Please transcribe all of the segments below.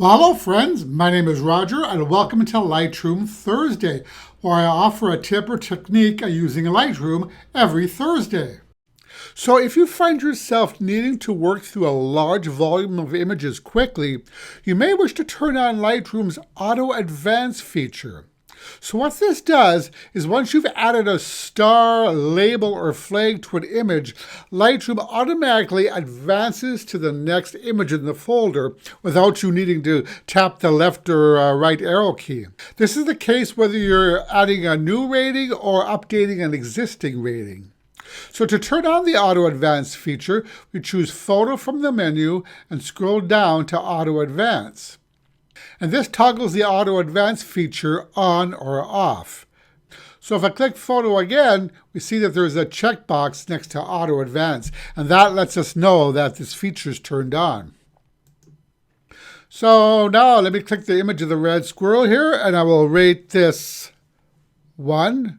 Well, hello friends, my name is Roger and welcome to Lightroom Thursday, where I offer a tip or technique using Lightroom every Thursday. So if you find yourself needing to work through a large volume of images quickly, you may wish to turn on Lightroom's Auto-Advance feature. So what this does is once you've added a star, label, or flag to an image, Lightroom automatically advances to the next image in the folder without you needing to tap the left or right arrow key. This is the case whether you're adding a new rating or updating an existing rating. So to turn on the Auto-Advance feature, we choose Photo from the menu and scroll down to Auto-Advance. And this toggles the Auto-Advance feature on or off. So if I click Photo again, we see that there's a checkbox next to Auto-Advance, and that lets us know that this feature is turned on. So now let me click the image of the red squirrel here, and I will rate this 1.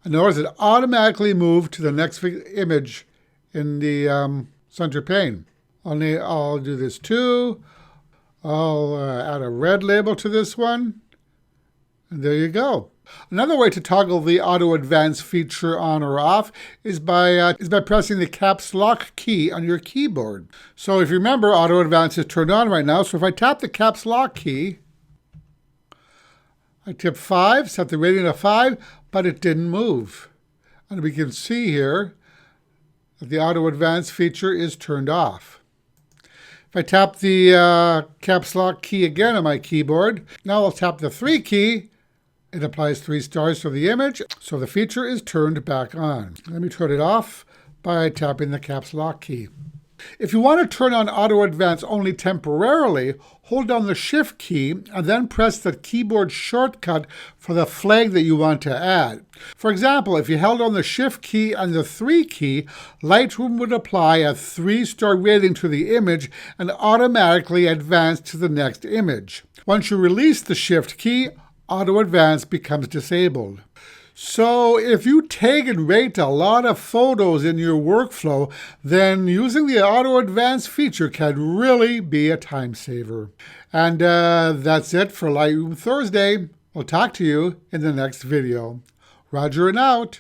And notice it automatically moved to the next image in the center pane. I'll do this 2. I'll add a red label to this one, and there you go. Another way to toggle the Auto-Advance feature on or off is by pressing the caps lock key on your keyboard. So if you remember, Auto-Advance is turned on right now, so if I tap the caps lock key, I tip 5, set the rating to 5, but it didn't move. And we can see here that the Auto-Advance feature is turned off. If I tap the caps lock key again on my keyboard, now I'll tap the 3 key. It applies 3 stars to the image, so the feature is turned back on. Let me turn it off by tapping the caps lock key. If you want to turn on Auto-Advance only temporarily, hold down the Shift key and then press the keyboard shortcut for the flag that you want to add. For example, if you held on the Shift key and the 3 key, Lightroom would apply a 3-star rating to the image and automatically advance to the next image. Once you release the Shift key, Auto-Advance becomes disabled. So if you tag and rate a lot of photos in your workflow, then using the Auto-Advance feature can really be a time saver. And that's it for Lightroom Thursday. I'll talk to you in the next video. Roger and out.